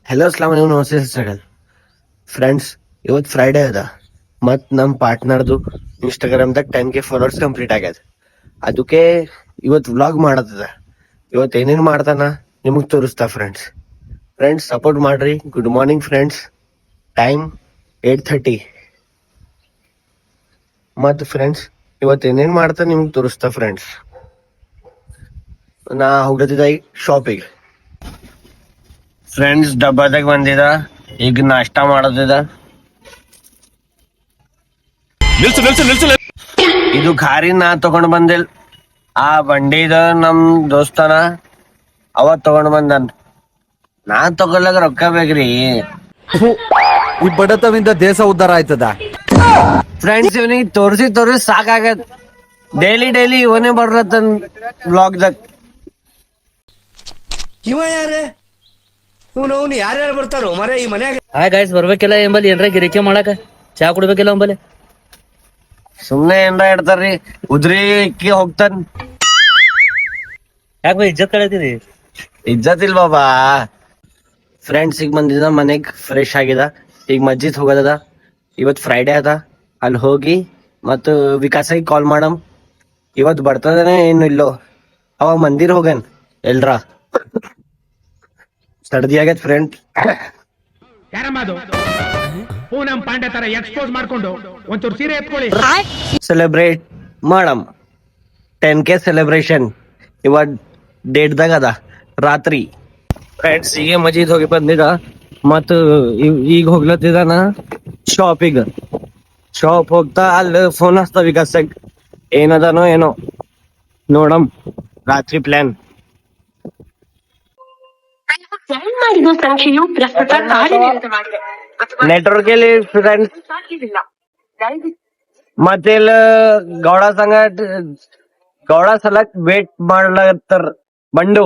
Hello Assam ವಲೈಕುಂ ನಮಸ್ತೆ ಸಗಲ್ friends. ಇವತ್ತು Friday ಅದ ಮತ್ತು ನಮ್ಮ ಪಾರ್ಟ್ನರ್ದು ಇನ್ಸ್ಟಾಗ್ರಾಮ್ದಾಗ 10K ಫಾಲೋವರ್ಸ್ ಕಂಪ್ಲೀಟ್ ಆಗ್ಯದ. ಅದಕ್ಕೆ ಇವತ್ತು ವ್ಲಾಗ್ ಮಾಡತ್ತದ. ಇವತ್ತು ಏನೇನು ಮಾಡ್ತಾನ ನಿಮಗೆ ತೋರಿಸ್ತಾ ಫ್ರೆಂಡ್ಸ್ ಸಪೋರ್ಟ್ ಮಾಡ್ರಿ. Good morning friends. ಟೈಮ್ 8:30 ಮತ್ತು ಫ್ರೆಂಡ್ಸ್ ಇವತ್ತು ಏನೇನು ಮಾಡ್ತಾನೆ ನಿಮ್ಗೆ ತೋರಿಸ್ತಾ ಫ್ರೆಂಡ್ಸ್. ನಾ ಹೋಗತ್ತಿದ್ದ ಈಗ ಶಾಪಿಗೆ. ಫ್ರೆಂಡ್ಸ್ ಡಬ್ಬದಾಗ ಬಂದಿದ, ಈಗ ನಾಷ್ಟಾ ಮಾಡೋದಿದ. ಇದು ಖಾರಿ ನಾ ತಗೊಂಡ್ ಬಂದಿಲ್, ಆ ಬಂಡಿದ ನಮ್ ದೋಸ್ತನ ಅವತ್ ತಗೊಂಡ್ ಬಂದನ್. ನಾ ತಗೊಳಕ್ ರೊಕ್ಕ ಬೇಕ್ರಿ. ಈ ಬಡತವಿಂದ ದೇಶ ಉದ್ಧಾರ ಆಯ್ತದ. ಫ್ರೆಂಡ್ಸ್ ಇವನಿಗೆ ತೋರಿಸಿ ಸಾಕಾಗದ್. ಡೈಲಿ ಇವನೇ ಬರ್ರತನ್ ಬ್ಲಾಗ್ದಾಗ. ಇವ ಯಾರೇ ಅವ್ನು ಯಾರ್ಯಾರು ಬರ್ತಾರೋ ಮರ ಈ ಮನ್ಯಾಗ? ಹಾಯ್ ಗಾಯ್ಸ್, ಬರ್ಬೇಕಿಲ್ಲ ಎಂಬಲ್ಲಿ ಏನ್ರ ಗಿರಿಕೆ ಮಾಡಕ, ಚಾ ಕುಡ್ಬೇಕಿಲ್ಲ ಅಂಬಲ್ಲಿ. ಸುಮ್ನೆ ಏನ್ರ ಇಡ್ತಾರ್ರಿ, ಉದ್ರಿಕಿ ಹೋಗ್ತಾನ. ಯಾಕ ಇಜ್ಜತ್ ಕಳತಿದಿ? ಇಜ್ಜತ್ ಇಲ್ ಬಾಬಾ. ಫ್ರೆಂಡ್ಸ್ ಈಗ ಬಂದಿದ ಮನೆಗ್, ಫ್ರೆಶ್ ಆಗಿದ. ಈಗ ಮಸ್ಜಿದ್ ಹೋಗೋದದ. ಇವತ್ ಫ್ರೈಡೇ ಅದ. ಅಲ್ಲಿ ಹೋಗಿ ಮತ್ತು ವಿಕಾಸಿಗೆ ಕಾಲ್ ಮಾಡಮ್. ಇವತ್ ಬರ್ತದನೆ ಏನು ಇಲ್ಲೋ. ಅವ ಮಂದಿರ್ ಹೋಗ್ಯಾನ ಎಲ್ರ. ಸರ್ದಿ ಆಗೈತ್ ಫ್ರೆಂಡ್. ಯಾರಮ್ಮದು ಪೂನಂ ಪಾಂಡೆ ತರ ಎಕ್ಸ್ಪೋಸ್ ಮಾಡ್ಕೊಂಡು ಒಂಚೂರು ಸೀರೆ ಎತ್ಕೊಳ್ಳಿ. ಸೆಲೆಬ್ರೇಟ್ ಮಾಡಮ್ 10K ಸೆಲೆಬ್ರೇಷನ್ ಇವತ್ ಡೇಟ್ದಾಗ ಅದ ರಾತ್ರಿ. ಫ್ರೆಂಡ್ಸ್ ಈಗ ಮಜೀದ್ ಹೋಗಿ ಬಂದಿದ ಮತ್ತು ಈಗ ಹೋಗ್ಲತ್ತಿದಾನ ಶಾಪ್ ಹೋಗ್ತಾ ಅಲ್ಲಿ ಫೋನ್ ಹಚ್ತಾ ವಿಕಾಸಕ್. ಏನದಾನೋ ಏನೋ ನೋಡಮ್ ರಾತ್ರಿ ಪ್ಲಾನ್. ಮಾಡಿದ ಸಂಖ್ಯೆಯು ಪ್ರಸ್ತುತ ಕಾರ್ಯನಿರತವಾಗಿದೆ ಅಥವಾ ನೆಟ್ವರ್ಕ್ ಇಲ್ಲಿ ಫ್ರೆಂಡ್ಸ್. ಸಾಧ್ಯವಿಲ್ಲ. ದಯವಿಟ್ಟು ಮತ್ತೆ ಇಲ್ಲ ಗೌಡ ಸಲಕ್ ವೇಟ್ ಮಾಡ್ಲತ್ತಾರ ಬಂಡು.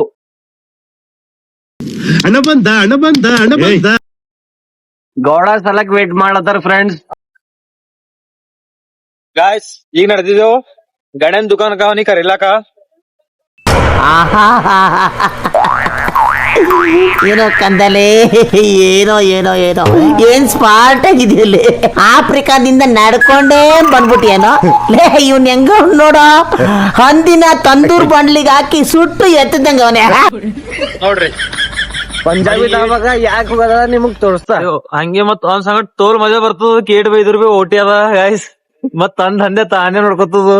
ಹಣ ಬಂದ ಗೌಡ ಸಲಕ್ ವೇಟ್ ಮಾಡ್ಲತ್ತಾರ ಫ್ರೆಂಡ್ಸ್. ಗಾಯ್ಸ್, ಈಗ ನಡೆದಿದ್ದೇವು ಗಣನ್ ದುಕಾನ್ಕ ಅವನಿ ಕರಿಲಾಕ. ಏನೋ ಕಂದಲೆ, ಏನೋ ಏನೋ ಏನೋ ಏನ್ ಸ್ಮಾರ್ಟ್ ಆಗಿದೆಯಲ್ಲಿ. ಆಫ್ರಿಕಾದಿಂದ ನಡ್ಕೊಂಡೇ ಬಂದ್ಬಿಟ್ಟಿಯೇನೋ. ಲೇ ಇವ್ನ ಹೆಂಗ ನೋಡೋ, ಹಂದಿನ ತಂದೂರ್ ಬಂಡ್ಲಿಗೆ ಹಾಕಿ ಸುಟ್ಟು ಎತ್ತದಂಗ ಅವನೇ. ನೋಡ್ರಿ ಪಂಜಾಬಿ ಧಾಬಾಗ ಯಾಕೆ ಹೋಗದ ನಿಮಗ್ ತೋರಿಸ್ತಾ. ಹಂಗೆ ಮತ್ ಅವ್ನ ಸಂಗಟ್ ತೋಲ್ ಮಜಾ ಬರ್ತದ. ಕೇಟ್ ಬೈದ್ರು ಬಿ ಓಟಿ ಅದ ಗಾಯ್ಸ್. ಮತ್ ತಂದ್ ಹಂದೆ ತಾನೇ ನೋಡ್ಕೊತದ.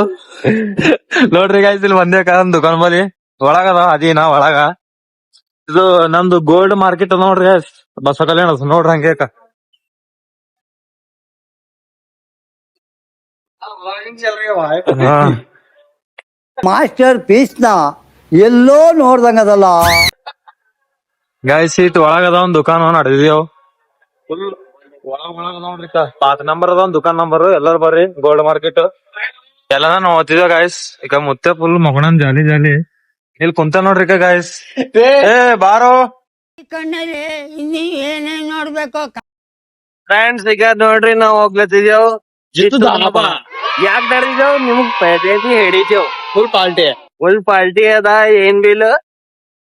ನೋಡ್ರಿ ಗಾಯ್ಸ್, ಇಲ್ಲಿ ಒಂದೇ ದುಕಾನ್ ಬಲಿ ಒಳಗದ ಅದಿನ ಒಳಗ. ಇದು ನಮ್ದು ಗೋಲ್ಡ್ ಮಾರ್ಕೆಟ್ ಅದ ನೋಡ್ರಿ ಗಾಯ್ಸ್, ಬಸ ಕಲ್ಯಾಣ ನೋಡ್ರಿ ಹಂಗೆ. ಮಾಸ್ಟರ್ ಪೀಸ್ ನ ಎಲ್ಲೋ ನೋಡ್ದಂಗದಲ್ಲ. ಗಾಯ್ಸ್ ಇಟ್ ಒಳಗದ ಒಂದ್ ದುಕಾನ್ ನಡೆದಿದ್ದೇವ್. ಫುಲ್ ಒಳಗ ನೋಡ್ರಿ 5 ನಂಬರ್ ಅದ ಒಂದ್ ದುಕಾನ್ ನಂಬರ್. ಎಲ್ಲಾರು ಬರ್ರಿ ಗೋಲ್ಡ್ ಮಾರ್ಕೆಟ್. ಎಲ್ಲಾನ ನೋಡ್ತಿದ್ವ ಗಾಯ್ಸ್. ಈಗ ಮುತ್ತೆ ಫುಲ್ ಮಗಣನ್ ಜಾಲಿ ಇಲ್ಲಿ ಕುಂತ ನೋಡ್ರಿ ಗಾಯ್ಸ್. ಏ ಬಾರೋ ಏನೇನ್ ನೋಡ್ಬೇಕು. ಫ್ರೆಂಡ್ಸ್ ಈಗ ನೋಡ್ರಿ ನಾವ್ ಹೋಗ್ಲತ್ತಿದೇವ್ ಯಾಕೆ ನಡೆದಿದ್ದೇವ್ ನಿಮಗ್ ಪೈದೇತಿ ಹೇಳಿದ್ದೇವ್. ಫುಲ್ ಪಾರ್ಟಿ ಅದ. ಏನ್ ಬಿಲ್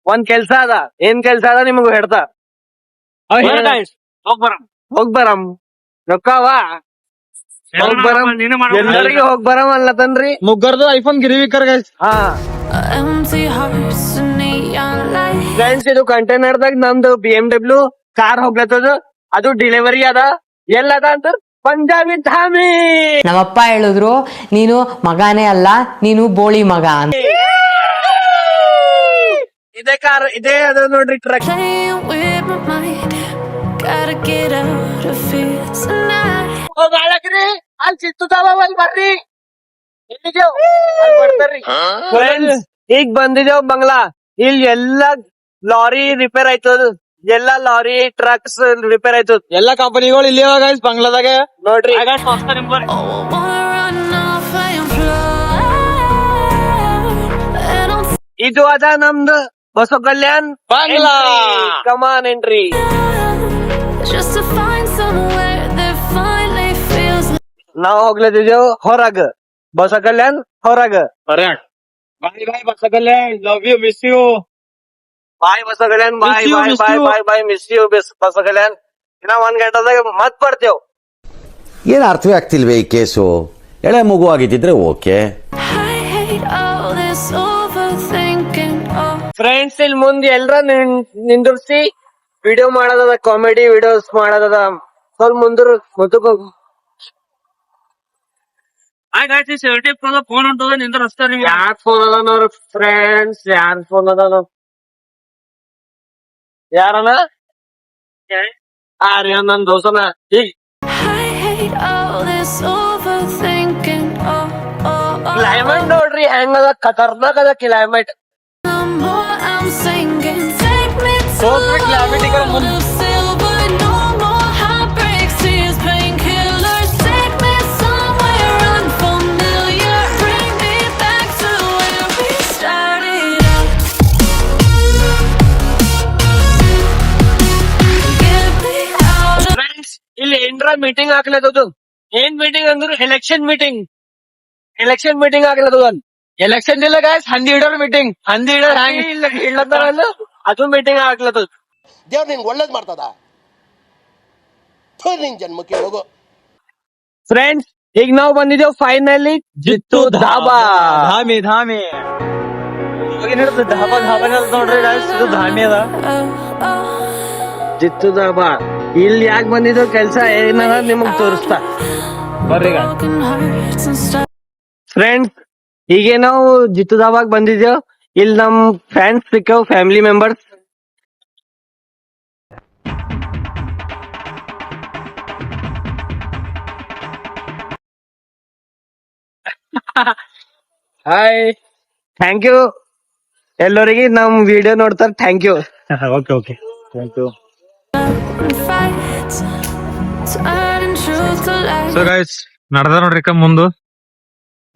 ಒಂದ್ ಕೆಲ್ಸ ಅದ. ಏನ್ ಕೆಲ್ಸ ಅದ ನಿಮಗ್ ಹೇಳ್ತಾ ಹೋಗ್ ಬರಮ್. ರೊಕ್ಕವ ಹೋಗ್ ಬರಮ್. ಎಲ್ಲರಿಗೆ ಹೋಗ್ ಬರಮ್ ಅನ್ಲತನ್ರಿ. ಮುಗ್ಗರ್ದು ಐಫೋನ್ ಗಿರಿವಿಕರ್ ಗಾಯ್ಸ್. ಹಾ ಫ್ರೆಂಡ್ಸ್, ಇದು ಕಂಟೈನರ್ದಾಗ ನಮ್ದು BMW ಕಾರ್ ಹೋಗ್ಲತ್ತದ. ಅದು ಡೆಲಿವರಿ ಅದ. ಎಲ್ಲದ ಅಂತ ಪಂಜಾಬಿ ಧಾಮಿ. ನಮ್ಮಪ್ಪ ಹೇಳಿದ್ರು, ನೀನು ಮಗನೇ ಅಲ್ಲ, ನೀನು ಬೋಳಿ ಮಗ ಅಂತ. ಇದೇ ಕಾರ್, ಇದೇ ಅದ ನೋಡ್ರಿ ಟ್ರಕ್. ಬಾಳಕ್ರಿ ಅಲ್ಲಿ ಚಿತ್ತುದಾವ ಬರ್ರಿ. ಎಲ್ಲಿದೇವ್ ಅಲ್ಲಿ ಬರ್ತಾರ್ರಿ. ಫ್ರೆಂಡ್ಸ್ ಈಗ ಬಂದಿದೇವ್ ಬಂಗ್ಲಾ. ಇಲ್ಲಿ ಎಲ್ಲಾ ಲಾರಿ ರಿಪೇರ್ ಆಯ್ತದ. ಎಲ್ಲಾ ಲಾರಿ ಟ್ರಕ್ಸ್ ರಿಪೇರ್ ಆಯ್ತದ. ಎಲ್ಲಾ ಕಂಪನಿಗಳು ಇಲ್ಲಿ ಗಾಯ್ಸ್ ಬಂಗ್ಲಾದಾಗ ನೋಡ್ರಿ. ಇದು ಅದ ನಮ್ದು ಹೊಸ ಕಲ್ಯಾಣ್ ಬಾಂಗ್ಲಾ. ಕಮಾನ್ ಎಂಟ್ರಿ. ನಾವ್ ಹೋಗ್ಲತ್ತಿದ್ದೇವ್ ಹೊರಗ, ಬಸ ಕಲ್ಯಾಣ್ ಹೊರಗ. Bye bye Basavakalyan, love you, miss you. Bye Basavakalyan, bye Miss you, bye miss bye you. Bye bye, miss you Basavakalyan. ಇನ್ನ 1 ಗಂಟೆದಾಗ ಮತ್ ಬರ್ತೇವ್. ಏನ್ ಅರ್ಥವೇ ಆಗ್ತಿಲ್ವೇ ಈ ಕೇಸು? ಎಳೆ ಮಗು ಆಗಿದ್ದಿದ್ರೆ ಓಕೆ. ಫ್ರೆಂಡ್ಸ್, ಇಲ್ಲಿ ಮುಂದೆ ಎಲ್ರ ನಿಂದಿರ್ಸಿ ವಿಡಿಯೋ ಮಾಡೋದದ, ಕಾಮಿಡಿ ವಿಡಿಯೋಸ್ ಮಾಡೋದದ. ಸ್ವಲ್ಪ ಮುಂದಕ್ಕೆ ಹೋಗು. ಫೋನ್ ಉಂಟದ ನಿಂದ್ರ ಹಚ್ತಾರ ಯಾರ್ ಫೋನ್ ಅದಾನವ್ರ ಫ್ರೆಂಡ್ಸ್? ಯಾರ್ ಫೋನ್ ಅದಾನ? ಯಾರನ? ನನ್ ದೋಸ್ತನ. ಈಗ ಕ್ಲೈಮೇಟ್ ನೋಡ್ರಿ ಹೆಂಗದ, ಖತರ್ನಾಕ್ ಅದ ಕ್ಲೈಮೇಟ್. ಹೋಗ್ರಿ ಕ್ಲೈಮೇಟ್ ಈಗ ಮುಂದೆ. ಇಲ್ಲಿ ಏನ್ರ ಮೀಟಿಂಗ್ ಹಾಕ್ಲತ್ತದು. ಏನ್ ಮೀಟಿಂಗ್ ಅಂದ್ರ ಎಲೆಕ್ಷನ್ ಮೀಟಿಂಗ್ ಹಾಕ್ಲತ್ತದ. ಎಲೆಕ್ಷನ್ ಇಲ್ಲ ಗಾಯ್ಸ್, ಹಂದಿ ಹಿಡೋರ್ ಮೀಟಿಂಗ್. ಹಂದಿ ಹಿಡೋರ್ ಹ್ಯಾಂಗ ಇಡ್ಲತ್ತಾರಲ್ಲ, ಅದು ಮೀಟಿಂಗ್ ಹಾಕ್ಲತ್ತದ. ದೇವ್ರ ನಿನ್ಗೆ ಒಳ್ಳೇದ್ ಮಾಡ್ತದ. ನಿನ್ ಜನ್ಮಕ್ಕೆ ಹೋಗು. ಫ್ರೆಂಡ್ಸ್, ಈಗ ನಾವು ಬಂದಿದ್ದೇವ್ ಫೈನಲಿ ಜಿತ್ತು ಧಾಬಾ. ಧಾಮಿ ಧಾಬಾ ನೋಡ್ರಿ guys, ಇದು ಧಾಮಿ ಅದ. ಜಿತ್ತು ಧಾಬಾ ಇಲ್ಲಿ ಯಾಕೆ ಬಂದಿದ್ದು, ಕೆಲ್ಸ ಏನದ ನಿಮಗ್ ತೋರಿಸ್ತಾ ಬರ್ರಿ. ಫ್ರೆಂಡ್ಸ್, ಹೀಗೆ ನಾವು ಜಿತ್ತು ಧಾಬಾಗ್ ಬಂದಿದ್ದೇವ್. ಇಲ್ಲಿ ನಮ್ ಫ್ರೆಂಡ್ಸ್ ಸಿಕ್ಕವ್, family members. Hi, thank you ಎಲ್ಲರಿಗೆ ನಮ್ ವಿಡಿಯೋ ನೋಡ್ತಾರ. Thank you. Okay thank you. So guys, ನಡ್ದ ನೋಡ್ರಿ ಮುಂದು.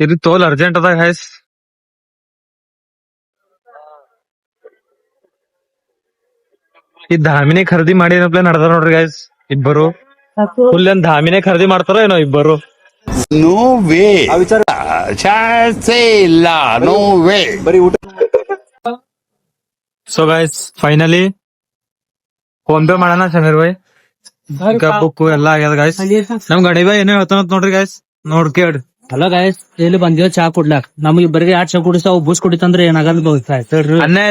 ಇದು ತೋಲ್ ಅರ್ಜೆಂಟ್ ಅದ ಗೈಸ್. ಈ ಧಾಮಿನೇ ಖರೀದಿ ಮಾಡಿ ನಡ್ದ ನೋಡ್ರಿ ಗೈಸ್. ಇಬ್ಬರು ಫುಲ್ ಏನ್ ಧಾಮಿನೇ ಖರೀದಿ ಮಾಡ್ತಾರ ಏನೋ ಇಬ್ಬರು. ನೋ ವೇ, ಚಾನ್ಸೇ ಇಲ್ಲ. No way. ಬರೀ ಊಟ. So guys, finally PhonePe ಮಾಡೋಣ ಸಮೀರ್ ಭಾಯ್. ಬುಕ್ ಎಲ್ಲ ಆಗ್ಯದ ಗೈಸ್. ನಮ್ ಗಡಿ ಬಾಯ್ ಏನೋ ಹೇಳ್ತಾನಂತ ನೋಡ್ರಿ ಗೈಸ್, ನೋಡ್ಕೇಳ್ರಿ. ಹಲೋ ಗಾಯಸ್, ಇಲ್ಲಿ ಬಂದಿವ ಚಾ ಕುಡ್ಲಾಕ್. ನಮಗೆ ಬರೀ 2 ಚಾ ಕುಡಿಸ್ತಾವ, ಬೂಸ್ ಕುಡಿತಂದ್ರೆ ಏನಾಗಲ್ಲ ಅನ್ಯಾಯ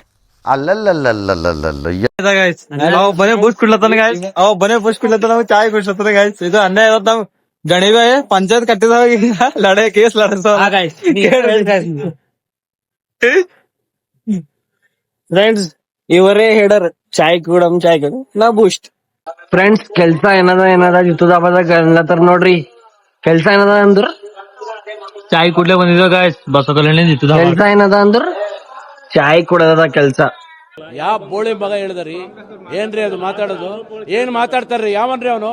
ಗೈಸ್. ಅವ್ ಬರೇ ಬೂಸ್ ಕುಡ್ಲತ್ತಾನ ಗೈಸ್, ಅವ್ ಬರೇ ಬೂಸ್ ಕುಡ್ಲತ್ತಾನ, ಚಾಯ್ ಕುಡ್ಸತ್ತಾನ ಗೈಸ್. ಇದು ಅನ್ಯಾಯ ಇವತ್ತು ನಮ್ ಗಣಿ ಬಾಯ್ ಪಂಚಾಯತ್ ಕಟ್ಟಿದವ ಲಡೆ ಕೇಸ್ ಲಡಿಸ್ತಾವ. ಫ್ರೆಂಡ್ಸ್, ಇವರೇ ಹೇಳರ್ ಚಾಯ್ ಕುಡಮ್ ನಾ ಬೂಸ್ಟ್. ಫ್ರೆಂಡ್ಸ್, ಕೆಲ್ಸ ಏನದ ಜಿತ್ತು ಧಾಬಾದಾಗ ಅನ್ಲತ್ತಾರ ನೋಡ್ರಿ. ಕೆಲ್ಸ ಏನದ ಅಂದ್ರ ಚಾಯ್ ಕುಡ್ಲೆ ಬಂದಿದ್ವ ಗೈಸ್, ಬಸ್ ಜಿತ್ತು ಧಾಬಾ. ಕೆಲ್ಸ ಏನದ ಅಂದ್ರ ಚಾಯ್ ಕುಡದ ಕೆಲ್ಸ. ಯಾವ ಬೋಳಿ ಮಗ ಹೇಳಿದ್ರಿ? ಏನ್ರಿ ಅದು ಮಾತಾಡೋದು? ಏನ್ ಮಾತಾಡ್ತಾರ್ರಿ? ಯಾವನ್ರಿ ಅವನು?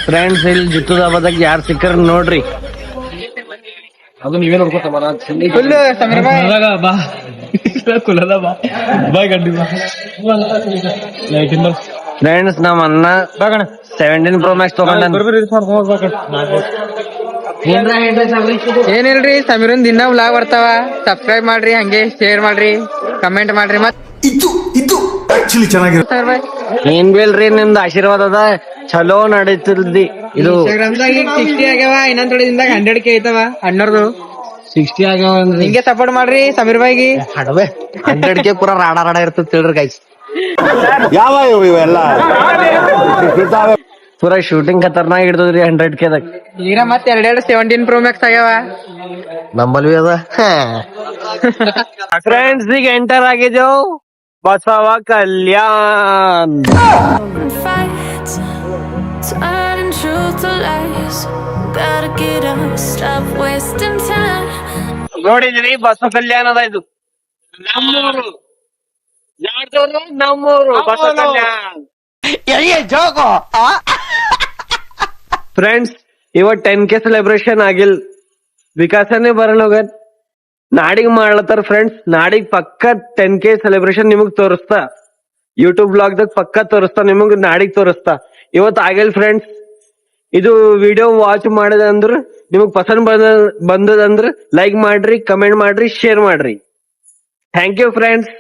ಫ್ರೆಂಡ್ಸ್, ಇಲ್ಲಿ ಜಿತ್ತು ಧಾಬಾದಾಗ ಯಾರು ಸಿಕ್ಕರ್ ನೋಡ್ರಿ. ಅದು ನೀವೇ ನೋಡ್ಕೊತ ಫ್ರೆಂಡ್ಸ್, ನಮ್ಮ ಅನ್ನ 17 Pro Max ತಗೊಂಡ. ಏನಿಲ್ರಿ, ಸಮೀರನ್ ದಿನ ವ್ಲಾಗ್ ಬರ್ತಾವ. ಸಬ್ಸ್ಕ್ರೈಬ್ ಮಾಡ್ರಿ, ಹಂಗೆ ಶೇರ್ ಮಾಡ್ರಿ, ಕಮೆಂಟ್ ಮಾಡ್ರಿ. ಮತ್ ಏನ್ ಬೇಲ್ರಿ, ನಿಮ್ದು ಆಶೀರ್ವಾದ ಅದ. ಚಲೋ ನಡೀತಿಲ್ದಿ ಇದು. ಇನ್ಸ್ಟಾಗ್ರಾಮ್ದಾಗ ಈಗ 60 ಆಗ್ಯಾವ, ಇನ್ನೊಂದ್ ಥೋಡೆ ದಿನದಾಗ 100K ಐತವ. ಅಣ್ಣರ್ದು 60 ಆಗ್ಯಾವ. ಹಿಂಗೆ ಸಪೋರ್ಟ್ ಮಾಡ್ರಿ ಸಮೀರ್ ಬಾಯ್ಗೆ. 100K ಪೂರ ರಾಡ ಇರ್ತದ ತಿಳ್ರಿ ಗೈಸ್. ಯಾವ ಇವೆಲ್ಲ ಪೂರ ಶೂಟಿಂಗ್ ಖತರ್ನಾಗ್ ಹಿಡ್ದದ್ರಿ 100K ದಾಗ. ಈಗ ಮತ್ತೆ 17 Pro Max ಆಗ್ಯಾವ. ನಂಬಲ್ವಿ ಅದ. ಫ್ರೆಂಡ್ಸ್, ಈಗ ಎಂಟರ್ ಆಗಿದ್ದೇವ್ ಬಸವ ಕಲ್ಯಾಣ್. ನೋಡಿದ್ರಿ, ಬಸವ ಕಲ್ಯಾಣ ಅದ ಇದು. ನಮ್ಮೂರು ಯಾರ್ದವ್ರು? ನಮ್ಮೂರು ಬಸವ ಕಲ್ಯಾಣ್. ಫ್ರೆಂಡ್ಸ್, ಇವತ್ 10K ಸೆಲೆಬ್ರೇಷನ್ ಆಗಿಲ್, ವಿಕಾಸನೇ ಬರಲ್ಲ ಹೋಗನ್. ನಾಡಿಗ್ ಮಾಡ್ಲತ್ತಾರ ಫ್ರೆಂಡ್ಸ್. ನಾಡಿಗ್ ಪಕ್ಕ 10K ಸೆಲೆಬ್ರೇಷನ್ ನಿಮಗ್ ತೋರಿಸ್ತಾ, ಯೂಟ್ಯೂಬ್ ಬ್ಲಾಗ್ದಾಗ ಪಕ್ಕ ತೋರಿಸ್ತಾ, ನಿಮಗ್ ನಾಡಿಗ್ ತೋರಿಸ್ತಾ. ಇವತ್ ಆಗಿಲ್ ಫ್ರೆಂಡ್ಸ್. ಇದು ವಿಡಿಯೋ ವಾಚ್ ಮಾಡಿದಂದ್ರ ನಿಮಗ್ ಪಸಂದ್ ಬಂದದಂದ್ರ ಲೈಕ್ ಮಾಡ್ರಿ, ಕಮೆಂಟ್ ಮಾಡ್ರಿ, ಶೇರ್ ಮಾಡ್ರಿ. Thank you friends.